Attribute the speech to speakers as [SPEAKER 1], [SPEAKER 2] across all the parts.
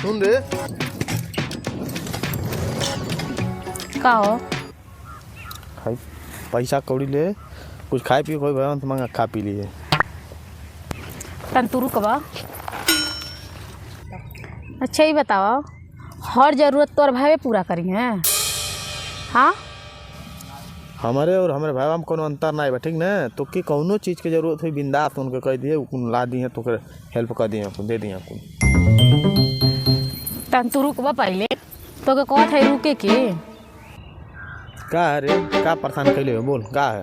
[SPEAKER 1] सुन रे
[SPEAKER 2] का हो
[SPEAKER 1] खाई पैसा कौड़ी ले कुछ खाए पिए कोई भगवान तो मांगा खा पी लिए
[SPEAKER 2] तन तू रुकबा। अच्छा ही बताओ हर जरूरत तोर भाई पूरा करी है। हाँ
[SPEAKER 1] हमारे और हमारे भाई में कोनो अंतर ना है ठीक ना। तो कि कौनो चीज़ की जरूरत हुई बिंदास उनके कह दिए ला दिए तो हेल्प कर दिए दे दिए
[SPEAKER 2] तन तू रुकबा पहले तो के कौन है रुके के
[SPEAKER 1] का है रे का परेशान कैले हो बोल का है।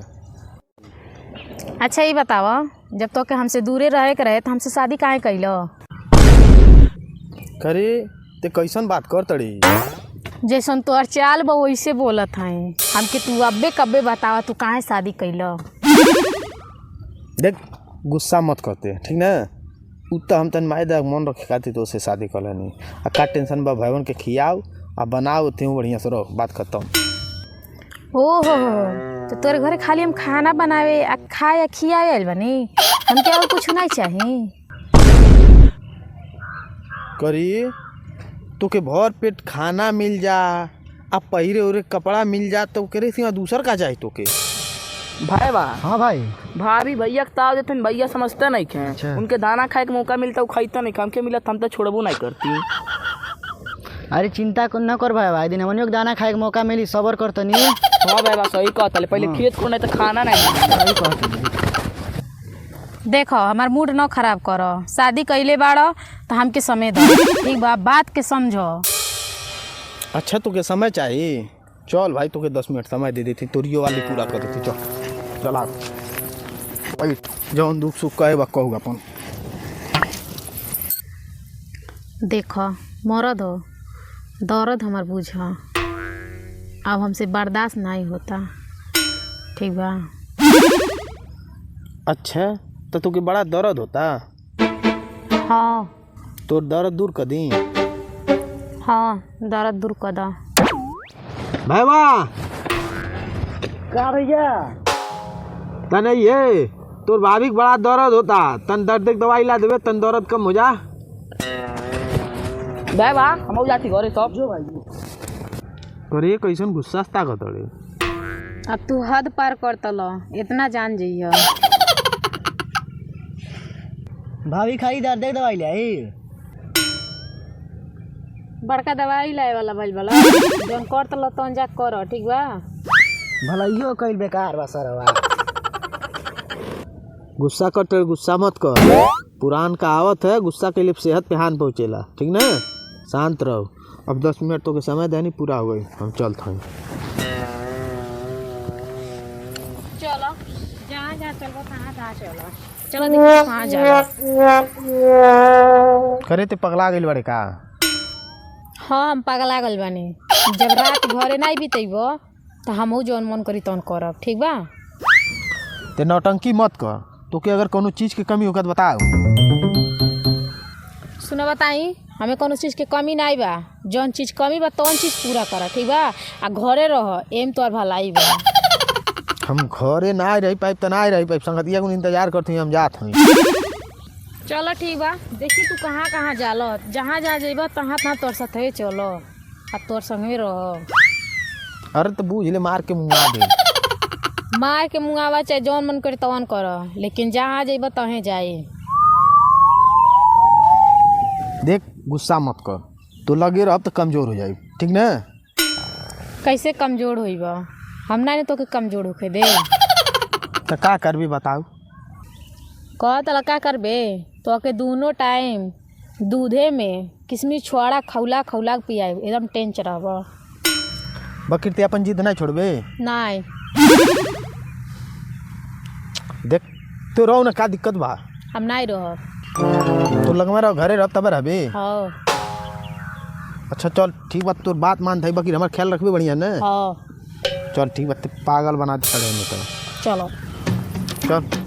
[SPEAKER 2] अच्छा ही बताओ जब तो के हमसे दूरे रहे के रहे तो हमसे शादी काहे कैलो।
[SPEAKER 1] करे ते कैसन बात कर तड़ी
[SPEAKER 2] जैसन तोर चाल बा वैसे बोलत है हमके तू अब्बे कब्बे बतावा तू काहे शादी कैलो।
[SPEAKER 1] देख गुस्सा मत करते ठीक ना। उ तो हम तन मायदा मन रखे खाती तो उसे शादी कर लेनी आ का टेंशन बा भाईवन के खियाओ आ बनाओ ते बढ़िया से रहो बात खत्म।
[SPEAKER 2] ओहो तो तोरे घरे खाली हम खाना बनावे आ खाए या खियावे आइल बनी हमके और कुछ नहीं चाहिए।
[SPEAKER 1] करी तो के भर पेट खाना मिल जा अब पहिरे उरे कपड़ा मिल जा तो करे सिवा दूसर का जाए तो के
[SPEAKER 3] भाई बा।
[SPEAKER 4] हाँ भाई
[SPEAKER 3] भाभी भैया के ताव देते भैया समझते नहीं खे।
[SPEAKER 4] अच्छा।
[SPEAKER 3] उनके दाना खाए के मौका मिलता वो खाईता नहीं हमके मिला हम तो छोड़बो नहीं करती।
[SPEAKER 4] अरे चिंता न कर भाई दिन हमनियों के दाना खाए के मौका मिली सबर कर तनी।
[SPEAKER 3] हाँ भाई बा सही कहता पहले खेत को नहीं तो खाना नहीं।
[SPEAKER 2] देखो हमार मूड न खराब करो शादी कैले बाड़ो तो हमके समय दो ठीक बा बात के समझो।
[SPEAKER 1] अच्छा तो के समय चाहिए चल भाई तो के 10 मिनट समय दे देती तोरियो वाली पूरा कर देती चल चला भाई जौन दुख सुख कहे बा कहूँ अपन।
[SPEAKER 2] देखो मरद हो दर्द हमार बुझ अब हमसे बर्दाश्त नहीं होता ठीक बा।
[SPEAKER 1] अच्छा तो तू के बड़ा दर्द होता।
[SPEAKER 2] हाँ
[SPEAKER 1] तो दर्द दूर कर दी।
[SPEAKER 2] हाँ दर्द दूर कर दो।
[SPEAKER 1] भाई वाह
[SPEAKER 4] का भैया
[SPEAKER 1] तने ये तोर भाभी के बड़ा दर्द होता तन दर्द की दवाई ला देवे तन दर्द कम हो जा।
[SPEAKER 3] भाई बा हम जाती घरे सब जो भाई।
[SPEAKER 1] करे कैसन गुस्सा ता कतड़े
[SPEAKER 2] अब तू हद पार कर तलो इतना जान जइयो।
[SPEAKER 4] भाभी खाली दर्द के दवाई ले
[SPEAKER 2] बड़का दवाई लाए वाला भइल वाला जोन कर तलो तोन जा करो ठीक बा।
[SPEAKER 4] भलाइयो कइल बेकार बा सरवा।
[SPEAKER 1] गुस्सा कर गुस्सा मत कर पुरान कहावत है गुस्सा के लिए सेहत पे हानि पहुँचेला ठीक ना। शांत रहो अब 10 मिनट तो के समय देनी पूरा हो गई हम चलते हैं।
[SPEAKER 2] चलो जहाँ जहाँ चलो कहाँ जहाँ चलो चलो देखो कहाँ जा।
[SPEAKER 1] करे ते पगला गइल बड़े का।
[SPEAKER 2] हाँ हम पगला गल बानी जब रात घरे नहीं बीतेबो तो हमहू जौन मन करी तौन करब ठीक बा।
[SPEAKER 1] ते नौटंकी मत कर तो के अगर कोनो चीज़ की कमी होगा तो बताओ।
[SPEAKER 2] सुनो बताई हमें कोनो चीज़ के कमी नहीं बा जौन चीज़ कमी बा तौन चीज़ पूरा कर ठीक बा आ घरे रह एम तोर भलाई बा।
[SPEAKER 1] हम घरे ना रही पाइप तो ना रही पाइप संगतिया को इंतजार करते हम जात हई।
[SPEAKER 2] चलो ठीक बा देखी तू कहाँ कहाँ जालो जहाँ जहाँ जेबा तहाँ तहाँ तोर साथे चलो आ तोर संगे रह।
[SPEAKER 1] अरे तो बूझ ले मार के मुंगा दे।
[SPEAKER 2] मार के मुँगावा चाहे जौन मन करे तौन कर लेकिन जहाँ जेबा तहें जाए।
[SPEAKER 1] देख गुस्सा मत कर तो लगे रह तो कमजोर हो जाए ठीक ना।
[SPEAKER 2] कैसे कमजोर होई बा हम ना तो के कमजोर होके दे।
[SPEAKER 1] तो का करबी बताओ।
[SPEAKER 2] कह तला का करबे तो के दोनों टाइम दूधे में किशमिश छोड़ा खौला खौला के पियाए एकदम टेंच रहब।
[SPEAKER 1] बकरी ते अपन जिद नहीं छोड़बे।
[SPEAKER 2] नहीं
[SPEAKER 1] देख तो रहो ना का दिक्कत बा।
[SPEAKER 2] हम नहीं रहब।
[SPEAKER 1] तो लगवा रहो घरे रह तब रहबे।
[SPEAKER 2] हाँ
[SPEAKER 1] अच्छा चल ठीक बात तोर बात मान थाई बकरी हमार ख्याल रखबे बढ़िया ना।
[SPEAKER 2] हाँ
[SPEAKER 1] चल ठीक बात पागल बना दे खड़े में तो
[SPEAKER 2] चलो
[SPEAKER 1] चल।